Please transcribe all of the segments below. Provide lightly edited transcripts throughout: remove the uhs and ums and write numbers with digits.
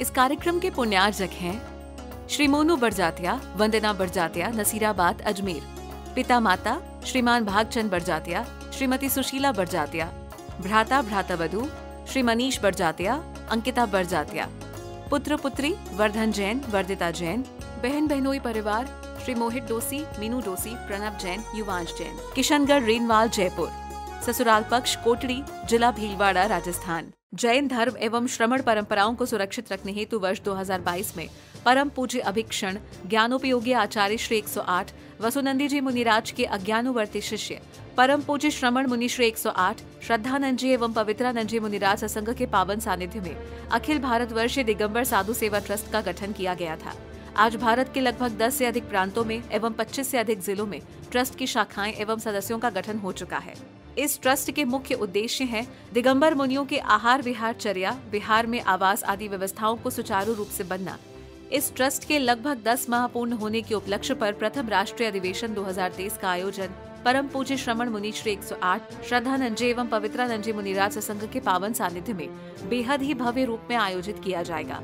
इस कार्यक्रम के पुण्यार्जक हैं श्री मोनू बड़जात्या, वंदना बड़जात्या, नसीराबाद, अजमेर। पिता माता श्रीमान भागचंद बड़जात्या, श्रीमती सुशीला बड़जात्या। भ्राता भ्रातावधू श्री मनीष बड़जात्या, अंकिता बड़जात्या। पुत्र पुत्री वर्धन जैन, वर्दिता जैन। बहन बहनोई परिवार श्री मोहित डोसी, मीनू डोसी, प्रणव जैन, युवांश जैन। किशनगढ़, रेनवाल, जयपुर। ससुराल पक्ष कोटड़ी, जिला भीलवाड़ा, राजस्थान। जैन धर्म एवं श्रमण परंपराओं को सुरक्षित रखने हेतु वर्ष 2022 में परम पूज्य अभिक्षण ज्ञानोपयोगी आचार्य श्री 108 वसुनंदी जी मुनिराज के अज्ञानुवर्ती शिष्य परम पूज्य श्रमण मुनि श्री 108 श्रद्धानंद जी एवं पवित्रानंद जी मुनिराज सत्संग के पावन सानिध्य में अखिल भारतवर्षीय दिगंबर साधु सेवा ट्रस्ट का गठन किया गया था। आज भारत के लगभग 10 से अधिक प्रांतों में एवं 25 से अधिक जिलों में ट्रस्ट की शाखाएं एवं सदस्यों का गठन हो चुका है। इस ट्रस्ट के मुख्य उद्देश्य हैं दिगंबर मुनियों के आहार विहार चर्या, विहार में आवास आदि व्यवस्थाओं को सुचारू रूप से बनना। इस ट्रस्ट के लगभग 10 माह पूर्ण होने के उपलक्ष्य पर प्रथम राष्ट्रीय अधिवेशन 2023 का आयोजन परम पूज्य श्रमण मुनि श्री 108 श्रद्धानंद जी एवं पवित्रानंद जी मुनिराज सत्संग के पावन सानिध्य में बेहद ही भव्य रूप में आयोजित किया जाएगा।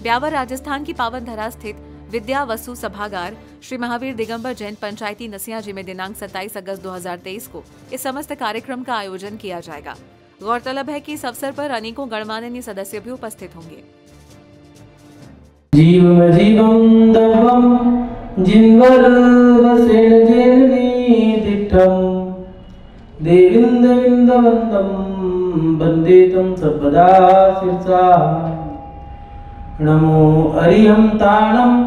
ब्यावर, राजस्थान की पावन धरा स्थित विद्या वसु सभागार श्री महावीर दिगंबर जैन पंचायती नसिया जी में दिनांक 27 अगस्त 2023 को इस समस्त कार्यक्रम का आयोजन किया जाएगा। गौरतलब है कि इस अवसर पर अनेकों गणमान्य सदस्य भी उपस्थित होंगे। जीवम जीवम दवम जिन्वर वसेन जेननी दिट्ठम देविंद विंद वंदम वंदेतम सर्वदा शिरसा। नमो अरिहं ताणं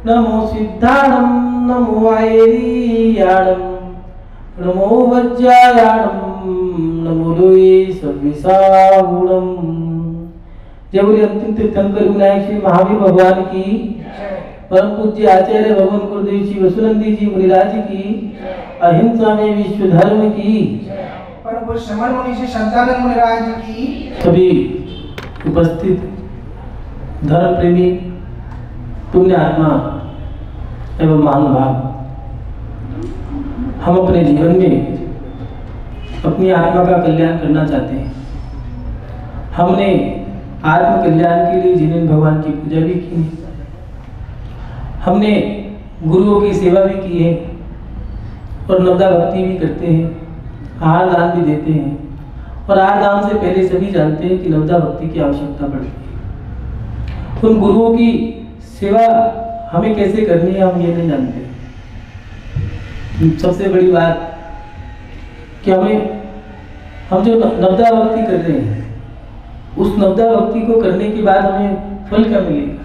नमो सिद्धाणं नमो वायरीयाणं नमो वज्रायाणं नमो लोये सव्विसागुणं। जय बोले अंतिम तीर्थंकर विनायक श्री महावीर भगवान की, परम पूज्य आचार्य भगवान गुरुदेव श्री वसुनंदी जी मुनिराज की, अहिंसा में विश्व धर्म की, परम पूज्य श्रमण मुनि श्री श्रद्धानंद मुनिराज की, सभी उपस्थित धर्म प्रेमी पुण्य आत्मा एवं महानुभाव, हम अपने जीवन में अपनी आत्मा का कल्याण करना चाहते हैं। हमने आत्म कल्याण के लिए जिन भगवान की पूजा भी की है, हमने गुरुओं की सेवा भी की है और नवदा भक्ति भी करते हैं, आहार दान भी देते हैं। और आहार दान से पहले सभी जानते हैं कि नवदा भक्ति की आवश्यकता पड़ती है। उन गुरुओं की सेवा हमें कैसे करनी है हम ये नहीं जानते। सबसे बड़ी बात कि हम जो नवदा भक्ति कर रहे हैं, उस नवदा भक्ति को करने के बाद हमें फल क्या मिलेगा।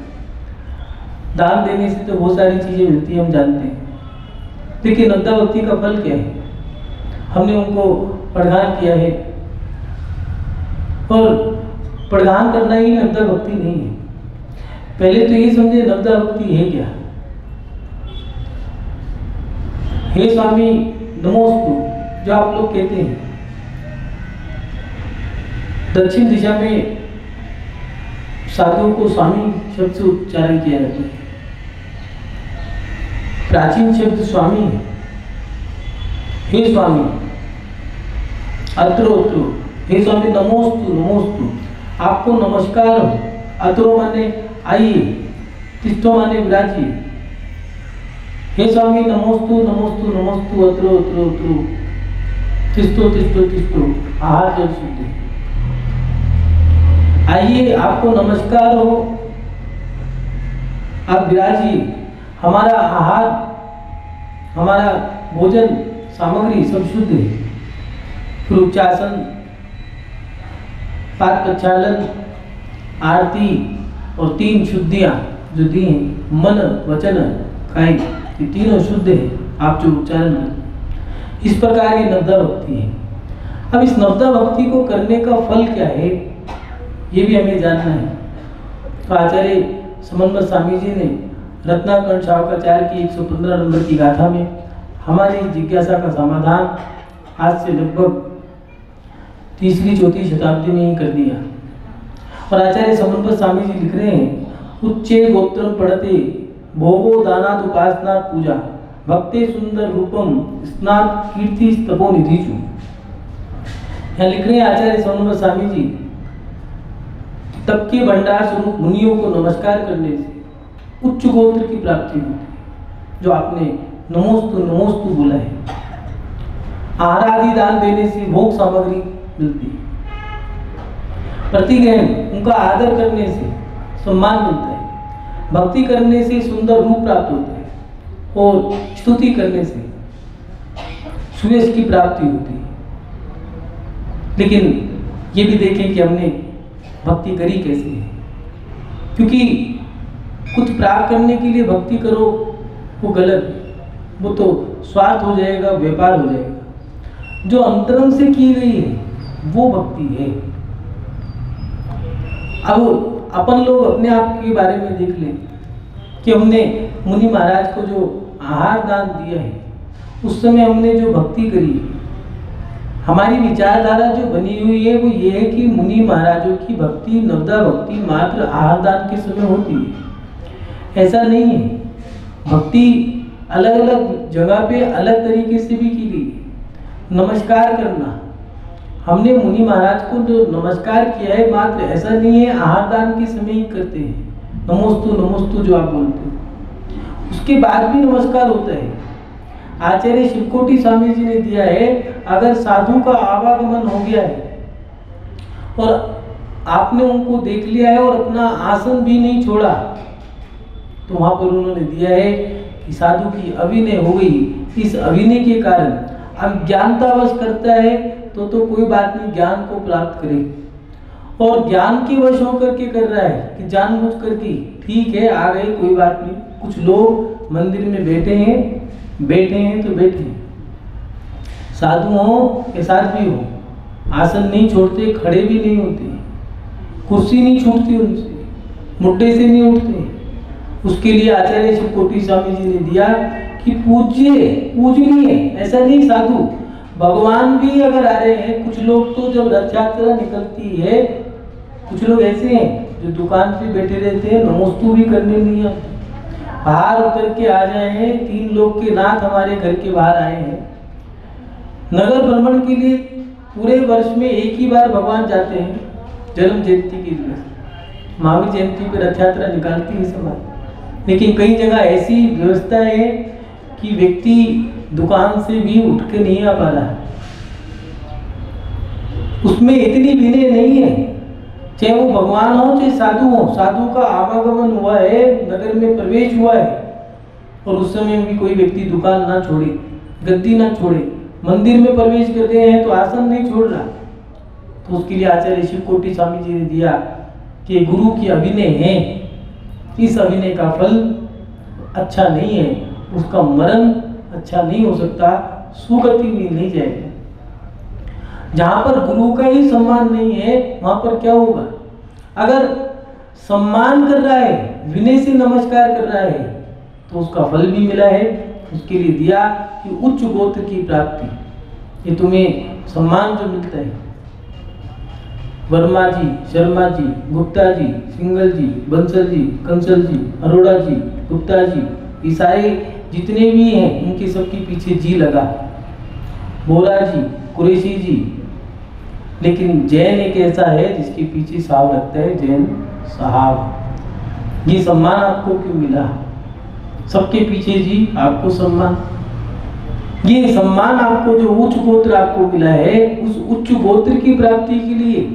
दान देने से तो बहुत सारी चीजें मिलती है, हम जानते हैं। देखिए नवदा भक्ति का फल क्या है। हमने उनको प्रदान किया है और प्रदान करना ही नवदा भक्ति नहीं है। पहले तो ये समझे नवदा भक्ति है क्या। हे स्वामी नमोस्तु जो आप लोग कहते हैं, दक्षिण दिशा में साधुओं को स्वामी शब्द से उच्चारण किया जाता है। प्राचीन शब्द स्वामी है। हे स्वामी अत्रो अत्रो, हे स्वामी नमोस्तु नमोस्तु, आपको नमस्कार। अत्रो माने आइए, तिष्ठो माने विराजिए। हे स्वामी नमोस्तु नमोस्तु नमोस्तु, अत्रो अत्रो अत्रो, तिष्ठो तिष्ठो तिष्ठो, आहार जल शुद्ध। आइए, आपको नमस्कार हो, आप विराजिए। हमारा आहार, हमारा भोजन सामग्री सब शुद्ध है। फिर उच्चासन, पाद प्रक्षालन, आरती और 3 शुद्धियां जो दी हैं, मन वचन काय, ये तीनों शुद्ध है। आप जो उच्चारण करते, इस प्रकार की नवदा भक्ति है। अब इस नवदा भक्ति को करने का फल क्या है ये भी हमें जानना है। तो आचार्य समन्वय स्वामी जी ने रत्नाकर्ण शावकाचार्य की 115 नंबर की गाथा में हमारी जिज्ञासा का समाधान आज से लगभग 3री-4थी शताब्दी में ही कर दिया। और आचार्य समन्वय स्वामी जी लिख रहे हैं, उच्चे गोत्रम पढ़ते भोगो दानाद उपासना पूजा भक्ते सुंदर रूपम स्नात कीर्ति तपो निधिचु। यहाँ लिख रहे हैं आचार्य समन्वय स्वामी जी, तब के भंडार स्वरूप मुनियों को नमस्कार करने से उच्च गोत्र की प्राप्ति होती है, जो आपने नमोस्तु नमोस्तु बोला है। आहार आदि दान देने से भोग सामग्री मिलती है। प्रतिग्रहण, उनका आदर करने से सम्मान मिलता है। भक्ति करने से सुंदर रूप प्राप्त होता है और स्तुति करने से सुयश की प्राप्ति होती है। लेकिन ये भी देखें कि हमने भक्ति करी कैसे है, क्योंकि कुछ प्राप्त करने के लिए भक्ति करो वो गलत है, वो तो स्वार्थ हो जाएगा, व्यापार हो जाएगा। जो अंतरंग से की गई है वो भक्ति है। अब अपन लोग अपने आप के बारे में देख लें कि हमने मुनि महाराज को जो आहार दान दिया है, उस समय हमने जो भक्ति करी है, हमारी विचारधारा जो बनी हुई है वो ये है कि मुनि महाराजों की भक्ति नवदा भक्ति मात्र आहार दान के समय होती है। ऐसा नहीं है, भक्ति अलग अलग जगह पे अलग तरीके से भी की गई है। नमस्कार करना, हमने मुनि महाराज को जो नमस्कार किया है मात्र ऐसा नहीं है आहार दान के समय ही करते हैं, नमोस्तु नमोस्तु जो आप बोलते हैं, उसके बाद भी नमस्कार होता है। आचार्य शिवकोटि स्वामी जी ने दिया है, अगर साधु का आवागमन हो गया है और आपने उनको देख लिया है और अपना आसन भी नहीं छोड़ा, तो वहां पर उन्होंने दिया है कि साधु की अभिनय हो गई। इस अभिनय के कारण अज्ञानतावश करता है तो कोई बात नहीं, ज्ञान को प्राप्त करे। और ज्ञान की वश होकर के कर रहा है कि जानबूझ करके ठीक है आ गए कोई बात नहीं। कुछ लोग मंदिर में बैठे हैं तो बैठे हैं, साधु हो या साध्वी हो, आसन नहीं छोड़ते, खड़े भी नहीं होते, कुर्सी नहीं छूटती उनसे, मुड्डे से नहीं उठते। उसके लिए आचार्य शिवकोटि स्वामी जी ने दिया कि पूज्य पूजनीय, ऐसा नहीं साधु, भगवान भी अगर आ रहे हैं। कुछ लोग तो जब रथ यात्रा निकलती है, कुछ लोग ऐसे हैं जो दुकान पे बैठे रहते हैं, नमोस्तु भी करने नहीं आते, बाहर उतर के आ जाए हैं। 3 लोग के नाथ हमारे घर के बाहर आए हैं, नगर भ्रमण के लिए पूरे वर्ष में एक ही बार भगवान जाते हैं, जन्म जयंती के लिए, महावीर जयंती पे रथ यात्रा निकालती है समाज। लेकिन कई जगह ऐसी व्यवस्था है कि व्यक्ति दुकान से भी उठ के नहीं आ पा रहा है, उसमें इतनी विनय नहीं है, चाहे वो भगवान हो चाहे साधु हो। साधु का आवागमन हुआ है, नगर में प्रवेश हुआ है, और उस समय भी कोई व्यक्ति दुकान ना छोड़े, गद्दी ना छोड़े, मंदिर में प्रवेश कर गए हैं तो आसन नहीं छोड़ रहा। तो उसके लिए आचार्य शिवकोटि स्वामी जी ने दिया कि गुरु की अभिनय है, इस अभिनय का फल अच्छा नहीं है, उसका मरण अच्छा नहीं हो सकता, सुगति में नहीं जाएगा। जहां पर गुरु का ही सम्मान नहीं है वहां पर क्या होगा? अगर सम्मान कर रहा है, विनय से नमस्कार कर रहा है, तो उसका फल भी मिला है। उसके लिए दिया कि उच्च गोत्र की प्राप्ति, ये तुम्हें सम्मान जो मिलता है, वर्मा जी, शर्मा जी, गुप्ता जी, सिंगल जी, बंसल जी, कंसल जी, अरोड़ा जी, गुप्ता जी, ये सारे जितने भी हैं इनके सबके पीछे जी लगा, बोरा जी, कुरैशी जी। लेकिन जैन एक ऐसा है जिसके पीछे साहब लगता है, जैन साहब। ये सम्मान आपको क्यों मिला? सबके पीछे जी, आपको सम्मान। ये सम्मान आपको जो उच्च गोत्र आपको मिला है, उस उच्च गोत्र की प्राप्ति के लिए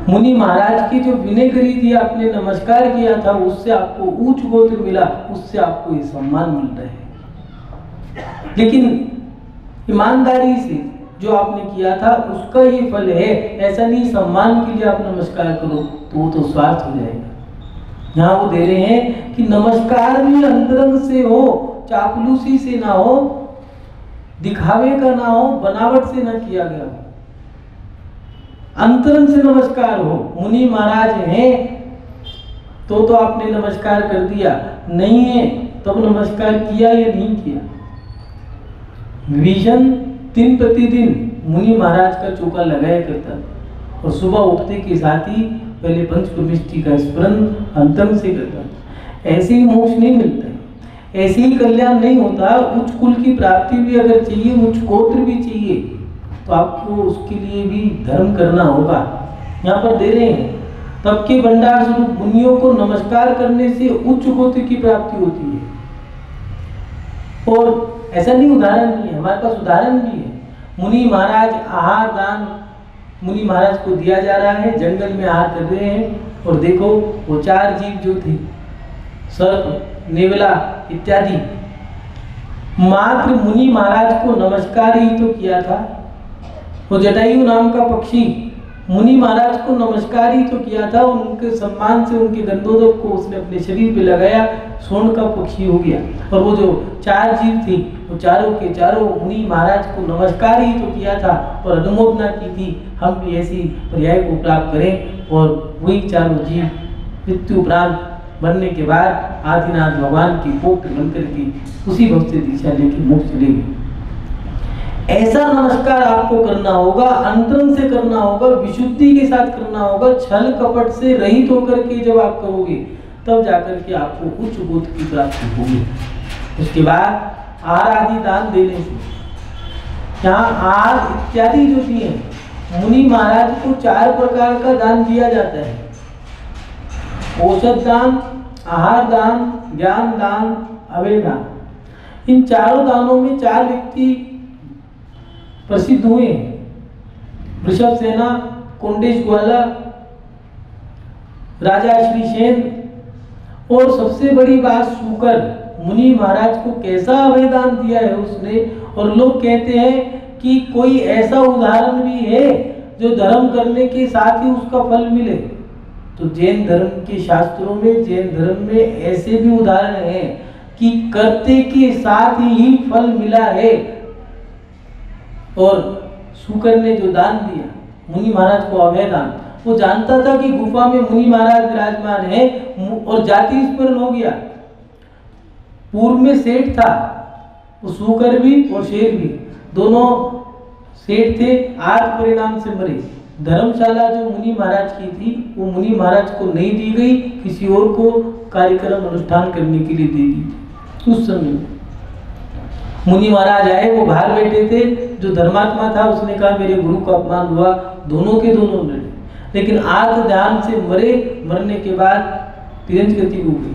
मुनि महाराज की जो विनय करी थी, आपने नमस्कार किया था, उससे आपको उच्च गोत्र मिला, उससे आपको ये सम्मान मिल रहा है। लेकिन ईमानदारी से जो आपने किया था उसका ये फल है। ऐसा नहीं सम्मान के लिए आप नमस्कार करो तो वो तो स्वार्थ हो जाएगा। यहाँ वो दे रहे हैं कि नमस्कार भी अंतरंग से हो, चापलूसी से ना हो, दिखावे का ना हो, बनावट से ना किया गया हो, अंतरंग से नमस्कार हो। मुनि महाराज हैं तो आपने नमस्कार कर दिया, नहीं है तब नमस्कार किया या नहीं किया। विभीषण दिन प्रतिदिन मुनि महाराज का चौका लगाया करता था और सुबह उठते के साथ ही पहले पंचप्रविष्टि का स्मरण अंतरंग से करता। ऐसे ही मोक्ष नहीं मिलता है, ऐसे ही कल्याण नहीं होता। उच्च कुल की प्राप्ति भी अगर चाहिए, उच्च गोत्र भी चाहिए, तो आपको उसके लिए भी धर्म करना होगा। यहाँ पर दे रहे हैं। तब के भंडार स्वरूप मुनियों को नमस्कार करने से उच्च कोटि की प्राप्ति होती है। और ऐसा नहीं, उदाहरण भी है, हमारे पास उदाहरण भी है। मुनि महाराज आहार दान मुनि महाराज को दिया जा रहा है, जंगल में आहार कर रहे हैं, और देखो वो 4 जीव जो थे, सर्प, नेवला इत्यादि, मात्र मुनि महाराज को नमस्कार ही तो किया था। वो जटायु नाम का पक्षी मुनि महाराज को नमस्कार ही तो किया था, उनके सम्मान से उनके गंधोदक को उसने अपने शरीर पे लगाया, स्वर्ण का पक्षी हो गया। और वो जो 4 जीव थे, वो चारों के चारों मुनि महाराज को नमस्कार ही तो किया था और अनुमोदना की थी, हम भी ऐसी पर्याय को प्राप्त करें। और वही चारों जीव मृत्यु उपरांत बनने के बाद आदिनाथ भगवान की पौत्र बनकर के उसी भक्त से दीक्षा लेके मोक्ष चले गए। ऐसा नमस्कार आपको करना होगा, अंतरंग से करना होगा, विशुद्धि के साथ करना होगा, छल कपट से रहित होकर के जब आप करोगे तब जाकर के आपको उच्च बोध की प्राप्ति होगी। उसके बाद आहार आदि दान देने से, यहाँ आहार इत्यादि जो दिए मुनि महाराज को 4 प्रकार का दान दिया जाता है। औषध दान, आहार दान, ज्ञान दान, अभय दान। इन चारों दानों में 4 व्यक्ति प्रसिद्ध हुए हैं। वृषभ सेना, कोंडेश ग्वाला, राजा श्रीसेन, और सबसे बड़ी बात शूकर मुनि महाराज को कैसा अभयदान दिया है उसने। और लोग कहते हैं कि कोई ऐसा उदाहरण भी है जो धर्म करने के साथ ही उसका फल मिले। तो जैन धर्म के शास्त्रों में, जैन धर्म में ऐसे भी उदाहरण हैं कि करते के साथ ही फल मिला है। और शूकर ने जो दान दिया मुनि महाराज को अभय दान, वो जानता था कि गुफा में मुनि महाराज विराजमान है और जाति स्मरण हो गया। पूर्व में सेठ था, वो शूकर भी और शेर भी, दोनों सेठ थे, 8 परिणाम से मरे। धर्मशाला जो मुनि महाराज की थी वो मुनि महाराज को नहीं दी गई, किसी और को कार्यक्रम अनुष्ठान करने के लिए दे दी थी। उस समय मुनि महाराज आए, वो बाहर बैठे थे, जो धर्मात्मा था उसने कहा मेरे गुरु का अपमान हुआ, दोनों के दोनों लड़े, लेकिन आर्थ ध्यान से मरे। मरने के बाद तिरंज गति हो गई।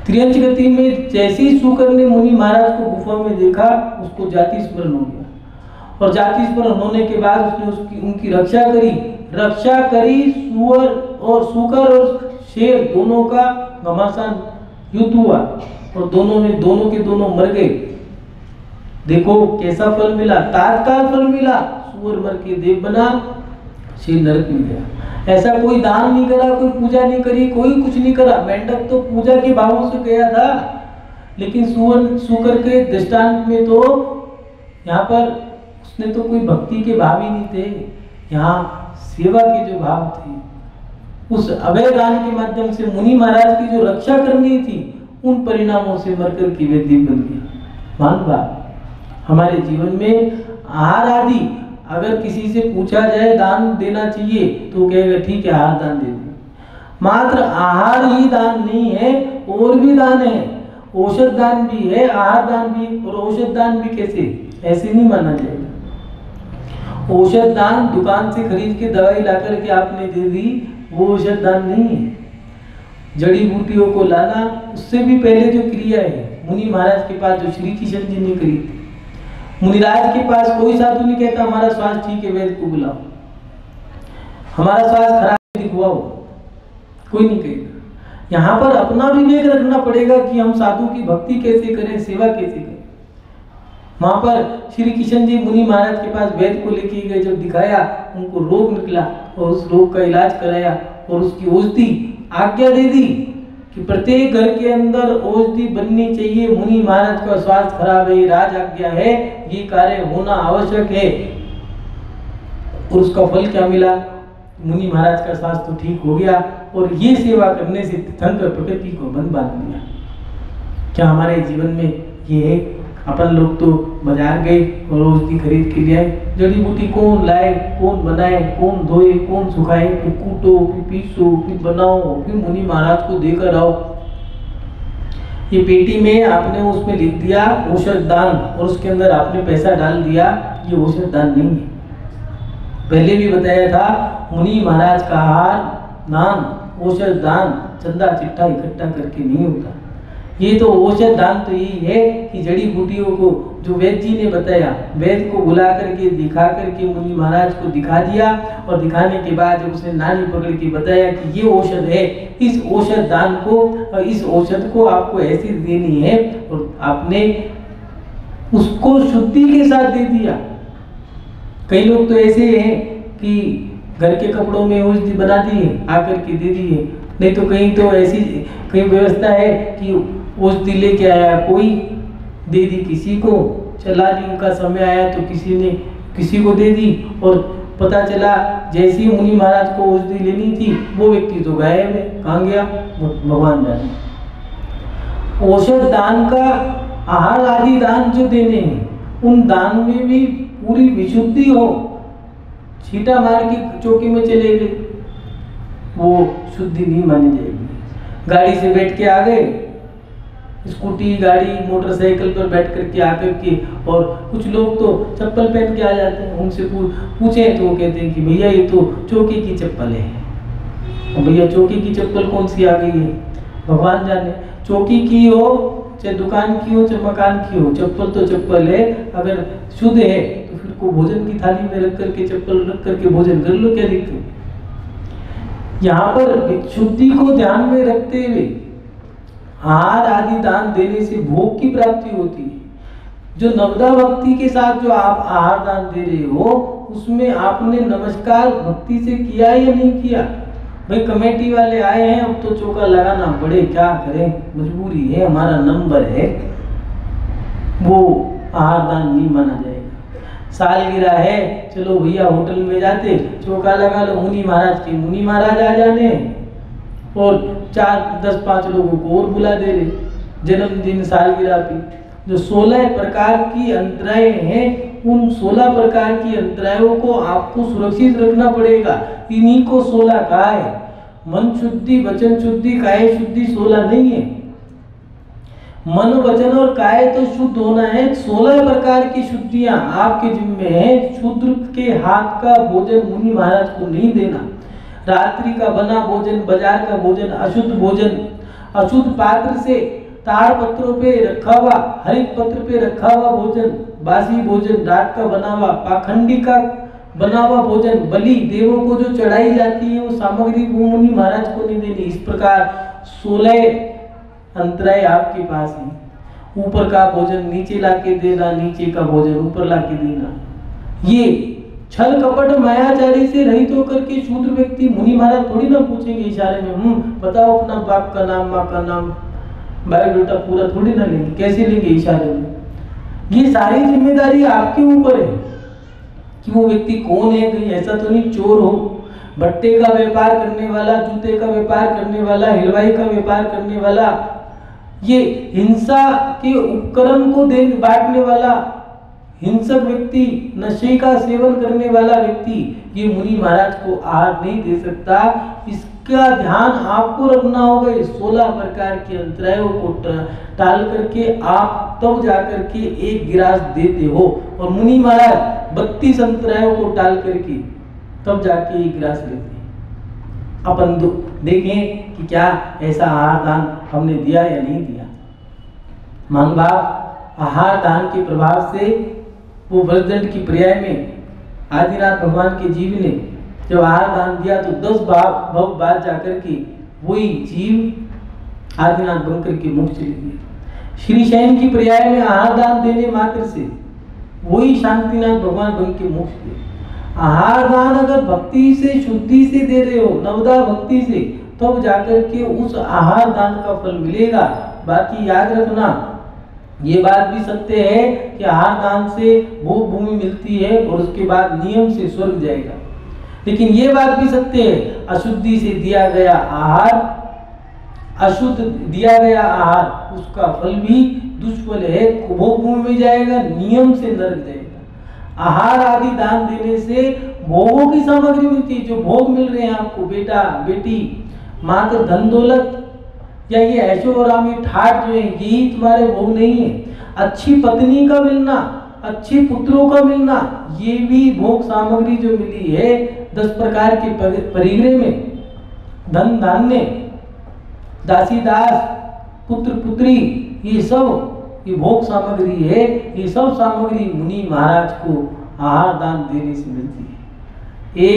तिरंज गति में जैसे ही शूकर ने मुनि महाराज को गुफा में देखा, उसको जाति स्मरण हो गया, और जाति स्मरण होने के बाद उसने उनकी रक्षा करी। शूकर और शेर दोनों का घमासान युद्ध हुआ और दोनों के दोनों मर गए। देखो कैसा फल मिला, तात्काल फल मिला। सूअर मर के देव बना, शेर नरक में गया। ऐसा कोई दान नहीं करा, कोई पूजा नहीं करी, कोई कुछ नहीं करा। मेंढक तो पूजा के भावों से गया था, लेकिन शूकर के दृष्टांत में तो यहाँ पर उसने तो कोई भक्ति के भाव ही नहीं थे, यहाँ सेवा के जो भाव थे, उस अभय दान के माध्यम से मुनि महाराज की जो रक्षा करनी थी, उन परिणामों से मरकर के वे दिव्य बन गया। मान बात, हमारे जीवन में आहार आदि अगर किसी से पूछा जाए दान देना चाहिए तो वो कहेगा ठीक है आहार दान दे दो। मात्र आहार ही दान नहीं है, और भी दान है। औषध दान भी है, आहार दान भी, और औषध दान भी कैसे, ऐसे नहीं माना जाएगा। औषध दान दुकान से खरीद के दवाई ला करके आपने दे दी, वो औषध दान नहीं है। जड़ी बूटियों को लाना, उससे भी पहले जो क्रिया है, मुनि महाराज के पास जो श्री किशन जी ने करी थी। मुनिराज के पास कोई साधु नहीं कहता हमारा स्वास्थ्य ठीक है वैद्य को बुलाओ, हमारा स्वास्थ्य खराब है दिखवाओ, कोई नहीं कहेगा। यहाँ पर अपना विवेक रखना पड़ेगा कि हम साधु की भक्ति कैसे करें, सेवा कैसे करें। वहां पर श्री किशन जी मुनि महाराज के पास वैद्य को लेके गए, जब दिखाया उनको रोग निकला और उस रोग का इलाज कराया और उसकी औषधि आज्ञा दे दी कि प्रत्येक घर के अंदर औषधि बननी चाहिए। मुनि महाराज का स्वास्थ्य खराब है, राज आज्ञा है, ये कार्य होना आवश्यक है। और उसका फल क्या मिला, मुनि महाराज का स्वास्थ्य तो ठीक हो गया, और ये सेवा करने से तीर्थंकर प्रकृति को बंद बांध दिया। क्या हमारे जीवन में ये है? अपन लोग तो बाजार गए और औषधि खरीद के लिए आए, जड़ी बूटी कौन लाए, कौन बनाए, कौन धोए, कौन सुखाए, फिर कूटो, फिर पीसो, फिर बनाओ, फिर मुनि महाराज को देकर आओ। ये पेटी में आपने उसमें लिख दिया औषध दान और उसके अंदर आपने पैसा डाल दिया, ये औषध दान नहीं है। पहले भी बताया था, मुनि महाराज का आहार दान, औषध दान चंदा चिट्ठा इकट्ठा करके नहीं होता। ये तो औषध दान तो यही है कि जड़ी बूटियों को जो वैद्य जी ने बताया, वैद्य को बुला करके दिखा करके मुनि महाराज को दिखा दिया, और दिखाने के बाद जब उसने नानी पकड़ के बताया कि ये औषध है, इस औषध दान को, इस औषध को आपको ऐसी देनी है, और आपने उसको शुद्धि के साथ दे दिया। कई लोग तो ऐसे हैं कि घर के कपड़ों में औषधि बना दी है, आकर के दे दी है, नहीं तो कहीं तो ऐसी कई व्यवस्था है कि औषधि लेके आया कोई, दे दी किसी को, चला दी, उनका समय आया तो किसी ने किसी को दे दी, और पता चला जैसे ही मुनि महाराज को औषधि लेनी थी वो व्यक्ति तो गायब है, कहाँ गया भगवान जाने। औषध दान का, आहार आदि दान जो देने हैं, उन दान में भी पूरी विशुद्धि हो। छींटा मार के चौकी में चले गए, वो शुद्धि नहीं मानी जाएगी। गाड़ी से बैठ के आ गए, स्कूटी गाड़ी मोटरसाइकिल पर बैठ करके आकर के, और कुछ लोग तो चप्पल पहन के आ जाते हैं, उनसे पूछें तो वो कहते हैं कि भैया ये तो चौकी की चप्पल है। और भैया चौकी की चप्पल कौन सी आ गई है, भगवान जाने। चौकी की हो चाहे दुकान की हो चाहे मकान की हो, चप्पल तो चप्पल है। अगर शुद्ध है तो फिर को भोजन की थाली में रख करके चप्पल रख करके भोजन कर लो, क्या दिक्कत है। यहाँ पर शुद्धि को ध्यान में रखते हुए आहार आदि दान देने से भोग की प्राप्ति होती है। जो नवदा भक्ति के साथ जो आप आहार दान दे रहे हो, उसमें आपने नमस्कार भक्ति से किया या नहीं किया। भाई कमेटी वाले आए हैं, अब तो चौका लगाना पड़े, क्या करें, मजबूरी है, हमारा नंबर है, वो आहार दान नहीं माना जाएगा। सालगिरह है, चलो भैया होटल में जाते चौका लगा लो, मुनि महाराज के मुनि महाराज आ जाने, और 4-10-5 लोगों को और बुला दे रहे। जन्मदिन सालगिरह पे जो 16 प्रकार की अंतराएं हैं, उन 16 प्रकार की अंतरायों को आपको सुरक्षित रखना पड़ेगा। इन्हीं को 16 कहा है। मन शुद्धि, वचन शुद्धि, काया शुद्धि 16 नहीं है। मन वचन और काया तो शुद्ध होना है। 16 प्रकार की शुद्धियां आपके जिम्मे है। शूद्र के हाथ का भोजन मुनि महाराज को नहीं देना। रात्रि का बना भोजन, बाजार का भोजन, अशुद्ध भोजन, अशुद्ध पात्र से ताड़ पत्रों पे रखा हुआ, हरित पत्र पे रखा हुआ भोजन, बासी भोजन, रात का बना हुआ, पाखंडी का बना हुआ भोजन, बलि देवों को जो चढ़ाई जाती है वो सामग्री वो मुनि महाराज को नहीं देनी। इस प्रकार 16 अंतराय आपके पास है। ऊपर का भोजन नीचे लाके देना, नीचे का भोजन ऊपर लाके देना। ये छल कपट मायाचारी से रहित होकर के शूद्र व्यक्ति, मुनि महाराज थोड़ी ना पूछेंगे इशारे में, बताओ अपना बाप का नाम, माँ का नाम, बायोडाटा पूरा थोड़ी ना लेंगे, कैसे लेंगे इशारे में। ये सारी जिम्मेदारी आपके ऊपर है कि वो व्यक्ति कौन है। कहीं ऐसा तो नहीं चोर हो, भट्टे का व्यापार करने वाला, जूते का व्यापार करने वाला, हलवाई का व्यापार करने वाला, ये हिंसा के उपकरण को बांटने वाला हिंसक व्यक्ति, नशे का सेवन करने वाला व्यक्ति, ये मुनि महाराज को आहार नहीं दे सकता। इसका ध्यान आपको रखना होगा। 16 प्रकार के अंतरायों को टाल करके आप तब जाकर के एक गिलास देते हो, और मुनि महाराज 32 अंतरायों को टाल करके तब जाके एक गिलास लेते हैं। अपन देखें कि क्या ऐसा आहार दान हमने दिया या नहीं दिया। मान भाव आहार दान के प्रभाव से वो वर्षदंड की पर्याय में आदिनाथ भगवान के जीव ने जब आहार दान दिया तो 10 भव बाद जाकर के वही जीव आदिनाथ बनकर के मोक्ष चले गए। श्री शयन की पर्याय में आहार दान देने मात्र से वही शांतिनाथ भगवान बन के मोक्ष गए। आहार दान अगर भक्ति से, शुद्धि से दे रहे हो, नवदा भक्ति से, तब जाकर के उस आहार दान का फल मिलेगा। बाकी याद रखना, ये बात भी सत्य है कि आहार दान से भोग भूमि मिलती है और उसके बाद नियम से स्वर्ग जाएगा। लेकिन ये बात भी सत्य है, अशुद्धि से दिया गया आहार, अशुद्ध दिया गया आहार, उसका फल भी दुष्फल है, भोग भूमि में जाएगा, नियम से नरक जाएगा। आहार आदि दान देने से भोगों की सामग्री मिलती है। जो भोग मिल रहे हैं आपको, बेटा बेटी, मात्र धन दौलत या ये ऐशो आरामी ठाट जो है, यही तुम्हारे भोग नहीं है। अच्छी पत्नी का मिलना, अच्छे पुत्रों का मिलना, ये भी भोग सामग्री जो मिली है 10 प्रकार के परिग्रह में, धन धान्य, दासी दास, पुत्र पुत्री, ये सब ये भोग सामग्री है। ये सब सामग्री मुनि महाराज को आहार दान देने से मिलती है।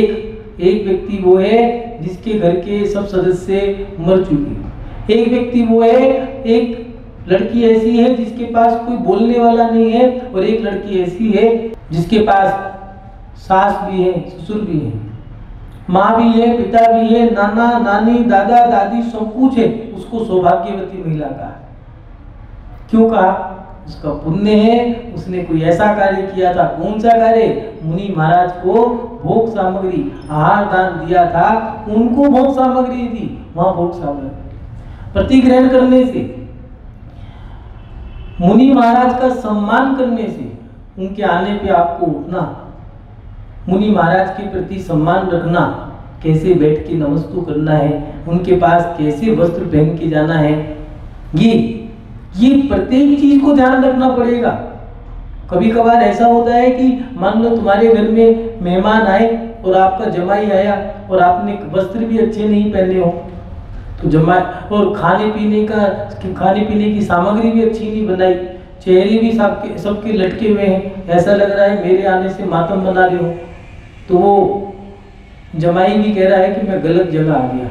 एक व्यक्ति वो है जिसके घर के सब सदस्य मर चुके, एक व्यक्ति वो है, एक लड़की ऐसी है जिसके पास कोई बोलने वाला नहीं है, और एक लड़की ऐसी है जिसके पास सास भी है, ससुर भी है, माँ भी है, पिता भी है, नाना नानी, दादा दादी, सब कुछ है। उसको सौभाग्यवती महिला कहा। क्यों कहा? उसका पुण्य है, उसने कोई ऐसा कार्य किया था। कौन सा कार्य? मुनि महाराज को भोग सामग्री, आहार दान दिया था, उनको भोग सामग्री दी। वहां भोग सामग्री प्रतिग्रहण करने से, मुनि महाराज का सम्मान करने से, उनके आने पे आपको उठना, मुनि महाराज के प्रति सम्मान रखना, कैसे बैठ के नमस्तु करना है, उनके पास कैसे वस्त्र पहन के जाना है, ये प्रत्येक चीज को ध्यान रखना पड़ेगा। कभी कभार ऐसा होता है कि मान लो तुम्हारे घर में मेहमान आए और आपका जमाई आया और आपने वस्त्र भी अच्छे नहीं पहने हो, तो जमाई, और खाने पीने की सामग्री भी अच्छी नहीं बनाई, चेहरे भी सबके लटके हुए हैं, ऐसा लग रहा है मेरे आने से मातम बना रहे हो, तो वो जमाई भी कह रहा है कि मैं गलत जगह आ गया।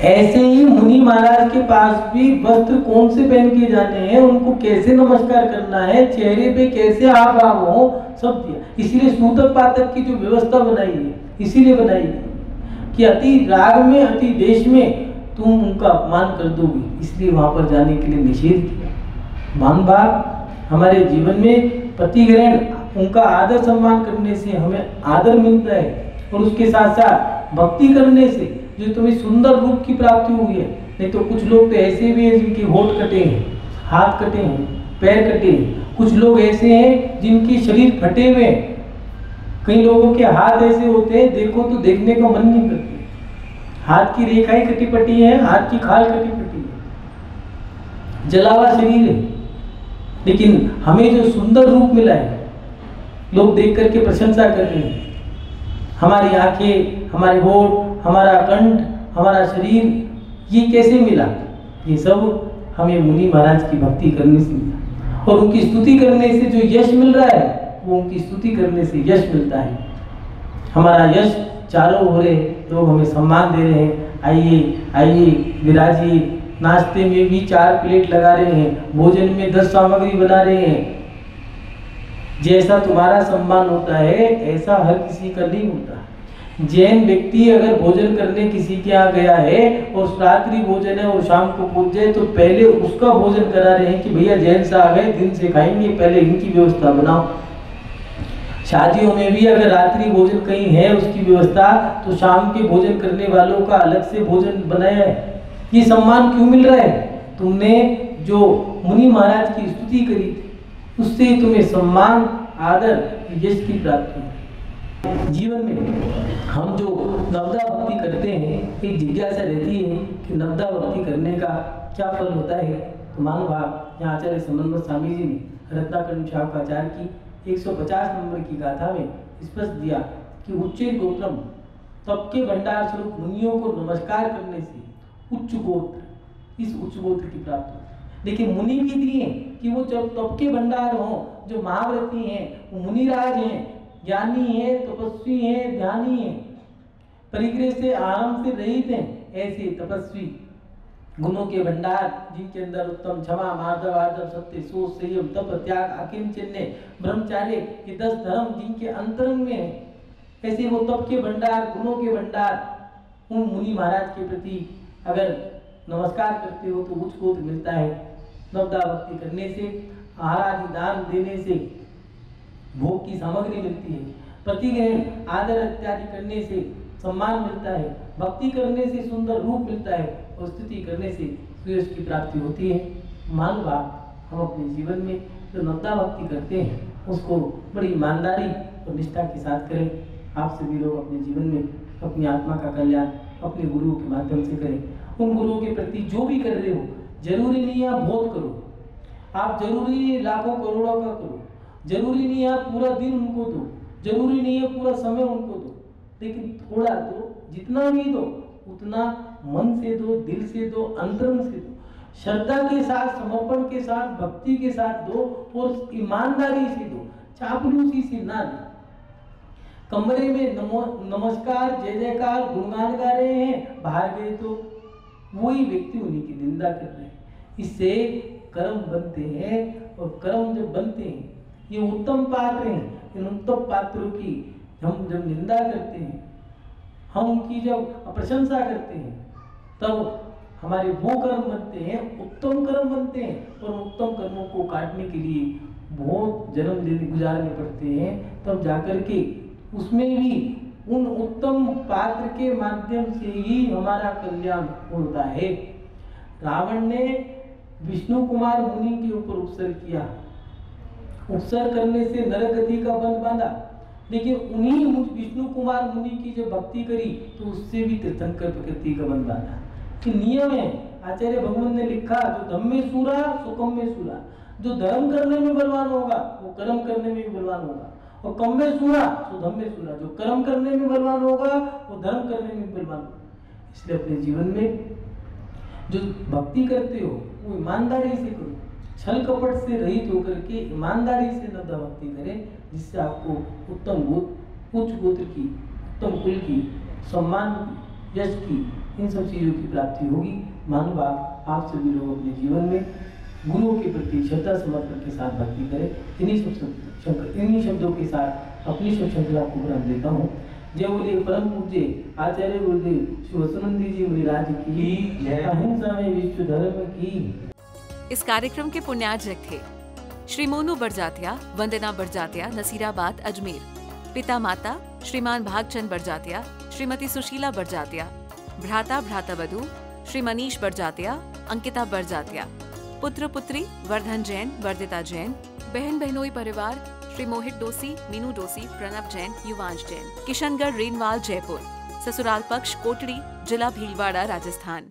ऐसे ही मुनि महाराज के पास भी वस्त्र कौन से पहन के जाने हैं, उनको कैसे नमस्कार करना है, चेहरे पे कैसे हाव भाव हो, सब दिया। इसीलिए सूतक पातक की जो व्यवस्था बनाई है, इसीलिए बनाई है कि अति राग में, अति देश में तुम उनका अपमान कर दोगे, इसलिए वहां पर जाने के लिए निषेध किया। मान भाव हमारे जीवन में प्रतिग्रहण, उनका आदर सम्मान करने से हमें आदर मिलता है, और उसके साथ साथ भक्ति करने से जो तुम्हें सुंदर रूप की प्राप्ति हुई है। नहीं तो कुछ लोग तो ऐसे भी हैं जिनके होठ कटे हैं, हाथ कटे हैं, पैर कटे हैं, कुछ लोग ऐसे हैं जिनके शरीर फटे हुए हैं, कई लोगों के हाथ ऐसे होते हैं देखो तो देखने का मन नहीं करते, हाथ की रेखाएं कटी पटी है, हाथ की खाल कटी पटी है, जला हुआ शरीर है। लेकिन हमें जो सुंदर रूप मिला है, लोग देख करके प्रशंसा कर रहे हैं। हमारी आंखें, हमारे होठ, हमारा कंठ, हमारा शरीर, ये कैसे मिला? ये सब हमें मुनि महाराज की भक्ति करने से मिला, और उनकी स्तुति करने से जो यश मिल रहा है, वो उनकी स्तुति करने से यश मिलता है। हमारा यश चारों हो रहे, लोग हमें सम्मान दे रहे हैं, आइए आइए विराजिए, नाश्ते में भी 4 प्लेट लगा रहे हैं, भोजन में 10 सामग्री बना रहे हैं। जैसा तुम्हारा सम्मान होता है ऐसा हर किसी का नहीं होता। जैन व्यक्ति अगर भोजन करने किसी के यहाँ गया है और रात्रि भोजन है और शाम को पहुंच जाए, तो पहले उसका भोजन करा रहे हैं कि भैया जैन से आ गए, दिन से खाएंगे, पहले इनकी व्यवस्था बनाओ। शादियों में भी अगर रात्रि भोजन कहीं है उसकी व्यवस्था, तो शाम के भोजन करने वालों का अलग से भोजन बनाया है। ये सम्मान क्यों मिल रहा है? तुमने जो मुनि महाराज की स्तुति करी थी, उससे तुम्हें सम्मान, आदर, यश की प्राप्ति है। जीवन में हम जो नवदा भक्ति करते हैं, एक जिज्ञासा रहती है कि नवदा भक्ति करने का क्या फल होता है। तो मानो भाव यहाँ आचार्य समन्वत स्वामी जी ने रत्नाकर्ण शाखाचार्य की 150 नंबर की गाथा में स्पष्ट दिया कि उच्चे गोत्रम, तप के भंडार स्वरूप मुनियों को नमस्कार करने से उच्च गोत्र, इस उच्च गोत्र की प्राप्ति होती है। लेकिन मुनि भी दिए कि वो जब तप के भंडार हों, जो महाव्रती हैं, वो मुनिराज हैं, ज्ञानी है, तपस्वी है, ध्यानी है, परिग्रह से आराम से रहित हैं, ऐसे तपस्वी गुणों के भंडार जिनके अंदर उत्तम क्षमा, मार्दव, आर्दव, सत्य, शोच, संयम, तप, त्याग, अकिंचन्य, ब्रह्मचार्य, ये 10 धर्म जिनके अंतरंग में है, ऐसे वो तप के भंडार, गुणों के भंडार, उन मुनि महाराज के प्रति अगर नमस्कार करते हो तो उच्च गोत्र मिलता है। नवदा भक्ति करने से, आहारादि दान देने से भोग की सामग्री मिलती है, प्रतिग्रहण, आदर इत्यादि करने से सम्मान मिलता है, भक्ति करने से सुंदर रूप मिलता है, और स्तुति करने से सुयश की प्राप्ति होती है। मान भाव हम अपने जीवन में जो नवदा भक्ति करते हैं उसको बड़ी ईमानदारी और निष्ठा के साथ करें। आप सभी लोग अपने जीवन में अपनी आत्मा का कल्याण अपने गुरुओं के माध्यम से करें। उन गुरुओं के प्रति जो भी कर रहे हो, जरूरी नहीं है आप बहुत करो, आप जरूरी नहीं लाखों करोड़ों का करो, जरूरी नहीं है आप पूरा दिन उनको दो, जरूरी नहीं है पूरा समय उनको दो, लेकिन थोड़ा दो, जितना भी दो उतना मन से दो, दिल से दो, अंतरंग से दो, श्रद्धा के साथ, समर्पण के साथ, भक्ति के साथ दो और ईमानदारी से दो, चापलूसी से ना दो। कमरे में नमस्कार जय जयकार गुणगान गा रहे हैं, बाहर गए तो वही व्यक्ति उन्हीं की निंदा कर रहे हैं। इससे कर्म बनते हैं और कर्म जब बनते हैं, ये उत्तम पात्र हैं, इन उत्तम पात्रों की हम जब निंदा करते हैं, हम उनकी जब प्रशंसा करते हैं, तब हमारे वो कर्म बनते हैं, उत्तम कर्म बनते हैं और उत्तम कर्मों को काटने के लिए बहुत जन्म दिन गुजारने पड़ते हैं, तब जाकर के उसमें भी उन उत्तम पात्र के माध्यम से ही हमारा कल्याण होता है। रावण ने विष्णु कुमार मुनि के ऊपर उपसर्ग किया, उपसर्ग करने से नरक गति का बंध बांधा, लेकिन उन्हीं विष्णु कुमार मुनि की जब भक्ति करी तो उससे भी तीर्थंकर प्रकृति का बंध बांधा। कि नियम है, आचार्य भगवान ने लिखा, जो धम्म में सूरा सो कम में सूरा, जो धर्म करने में बलवान होगा वो कर्म करने में भी बलवान होगा, और कम में सूरा सो धम्म में सूरा, जो कर्म करने में बलवान होगा वो धर्म करने में बलवान होगा। इसलिए अपने जीवन में जो भक्ति करते हो वो ईमानदारी से करो, छल कपट से रहित होकर के ईमानदारी से नदा भक्ति करें, जिससे आपको उत्तम उच्च गोत्र की, उत्तम कुल की, सम्मान की, यश की, इन सब चीज़ों की प्राप्ति होगी। मानव आप सभी लोग अपने जीवन में गुरुओं के प्रति श्रद्धा समर्पण के साथ भक्ति करें। इन्हीं शब्दों के साथ अपनी सब श्रृंखला को विराम देता हूँ। जय बोले परम पूज्य आचार्य गुरुदेव श्री वसुनंदी जी मुनिराज की, अहिंसा में विश्व धर्म की। इस कार्यक्रम के पुण्यार्जक थे श्री मोनू बड़जात्या, वंदना बड़जात्या, नसीराबाद, अजमेर। पिता माता श्रीमान भागचंद बड़जात्या, श्रीमती सुशीला बड़जात्या। भ्राता भ्रातावधू श्री मनीष बड़जात्या, अंकिता बड़जात्या। पुत्र पुत्री वर्धन जैन, वर्दिता जैन। बहन बहनोई परिवार श्री मोहित डोसी, मीनू डोसी, प्रणव जैन, युवांश जैन। किशनगढ़, रेनवाल, जयपुर। ससुराल पक्ष कोटड़ी, जिला भीलवाड़ा, राजस्थान।